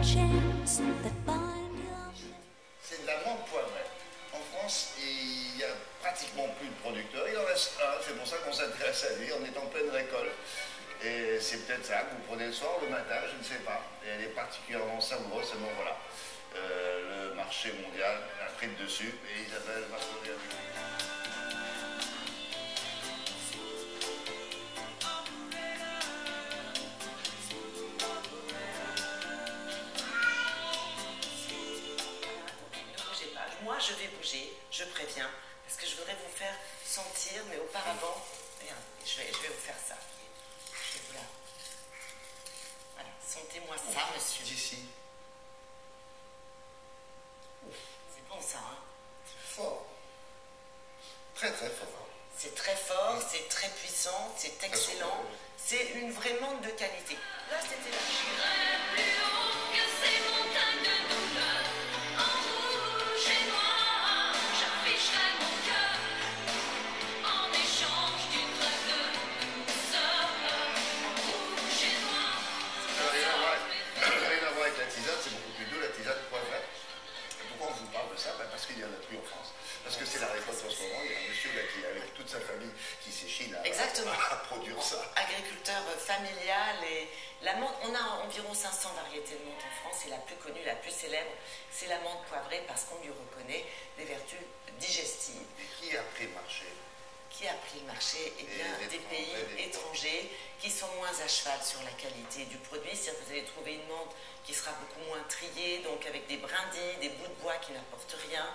C'est de la menthe poivrée. En France, il n'y a pratiquement plus de producteurs. Il en reste un, c'est pour ça qu'on s'intéresse à lui. On est en pleine récolte. Et c'est peut-être ça que vous prenez le soir, le matin, je ne sais pas. Et elle est particulièrement savoureuse, seulement voilà. Le marché mondial a pris le dessus et Isabelle va se regarder. Moi, je vais bouger, je préviens, parce que je voudrais vous faire sentir, mais auparavant, regarde, je vais vous faire ça. Je vais vous la... Voilà, sentez-moi ça, monsieur. D'ici. C'est bon, ça, hein? Fort. Très, très fort. C'est très fort, c'est très puissant, c'est excellent. C'est une vraie menthe de qualité. Là, c'était là. C'est beaucoup plus doux, la tisane poivrée. Pourquoi on vous parle de ça? Parce qu'il n'y en a plus en France. Parce que c'est la récolte en ce moment. Il y a un monsieur là qui, avec toute sa famille qui s'échine à produire ça. Agriculteur familial et la menthe, on a environ 500 variétés de menthe en France et la plus connue, la plus célèbre, c'est la menthe poivrée parce qu'on lui reconnaît des vertus digestives. Et qui a pris le marché? Qui a pris le marché? Eh bien, des pays étrangers qui sont moins à cheval sur la qualité du produit. C'est-à-dire que vous allez trouver une menthe qui sera beaucoup moins triée, donc avec des brindilles, des bouts de bois qui n'apportent rien.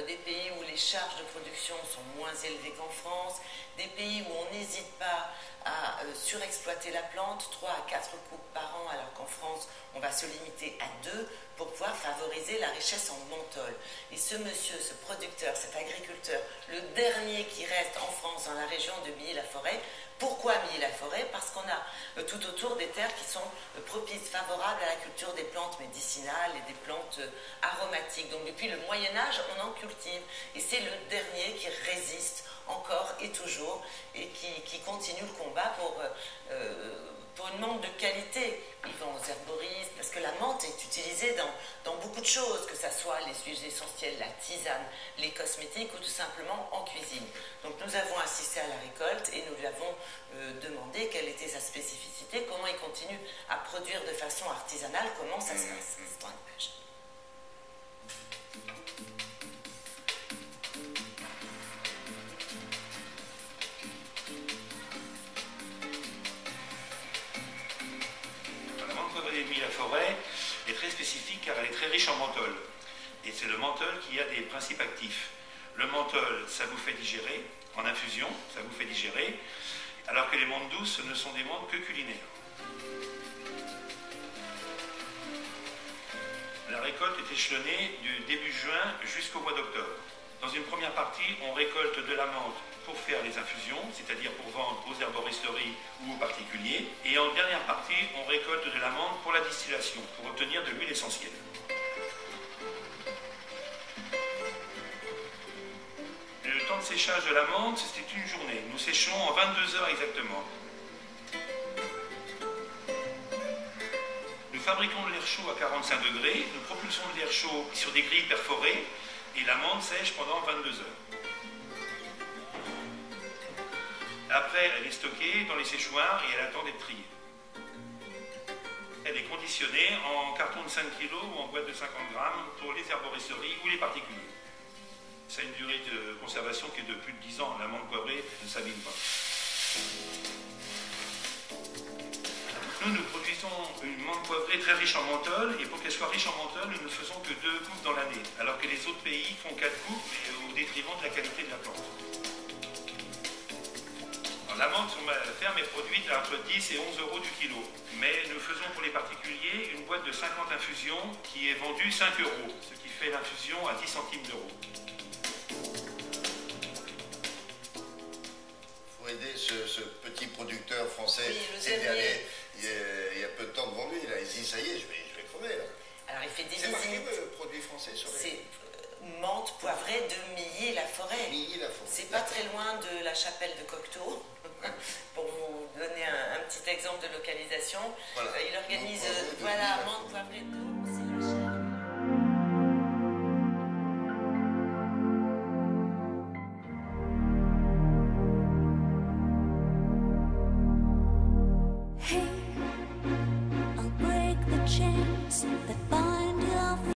Des pays où les charges de production sont moins élevées qu'en France. Des pays où on n'hésite pas à surexploiter la plante, 3 à 4 coupes par an, alors qu'en France, on va se limiter à 2 pour pouvoir favoriser la richesse en menthol. Et ce monsieur, ce producteur, cet agriculteur, le dernier qui reste en France, dans la région de Milly-la-Forêt. Pourquoi Milly-la-Forêt? Parce qu'on a tout autour des terres qui sont propices, favorables à la culture des plantes médicinales et des plantes aromatiques. Donc depuis le Moyen-Âge, on en cultive. Et c'est le dernier qui résiste encore et toujours et qui continue le combat pour une menthe de qualité. Ils vont aux herboristes parce que la menthe est utilisée dans beaucoup de choses, que ce soit les huiles essentielles, la tisane, les cosmétiques ou tout simplement en cuisine. Donc nous avons assisté à la récolte et nous lui avons demandé quelle était sa spécificité, comment il continue à produire de façon artisanale, comment ça se passe. C'est dans une page. Milly-la-Forêt est très spécifique car elle est très riche en menthol. Et c'est le menthol qui a des principes actifs. Le menthol, ça vous fait digérer, en infusion, ça vous fait digérer, alors que les menthes douces ne sont des menthes que culinaires. La récolte est échelonnée du début juin jusqu'au mois d'octobre. Dans une première partie, on récolte de la menthe pour faire les infusions, c'est-à-dire pour vendre aux herboristeries ou aux particuliers. Et en dernière partie, on récolte de la menthe pour la distillation, pour obtenir de l'huile essentielle. Le temps de séchage de la menthe, c'est une journée. Nous séchons en 22 heures exactement. Nous fabriquons de l'air chaud à 45 degrés, nous propulsons de l'air chaud sur des grilles perforées et la menthe sèche pendant 22 heures. Après, elle est stockée dans les séchoirs et elle attend d'être triée. Elle est conditionnée en carton de 5 kg ou en boîte de 50 grammes pour les herboristeries ou les particuliers. Ça a une durée de conservation qui est de plus de 10 ans. La menthe poivrée ne s'abîme pas. Nous produisons une menthe poivrée très riche en menthol et pour qu'elle soit riche en menthol, nous ne faisons que 2 coupes dans l'année, alors que les autres pays font 4 coupes mais au détriment de la qualité de la plante. La menthe sur ma ferme est produite à entre 10 et 11 euros du kilo. Mais nous faisons pour les particuliers une boîte de 50 infusions qui est vendue 5 euros, ce qui fait l'infusion à 10 centimes d'euros. Il faut aider ce petit producteur français. Oui, il y a peu de temps devant lui. Là, il dit ça y est, je vais crever. Là. Alors il fait des visites. C'est marqué le produit français sur les... C'est menthe poivrée de Milly-la-Forêt. Milly-la-Forêt. C'est pas très loin de la chapelle de Cocteau. Pour vous donner un petit exemple de localisation, voilà. Il organise menthe poivrée.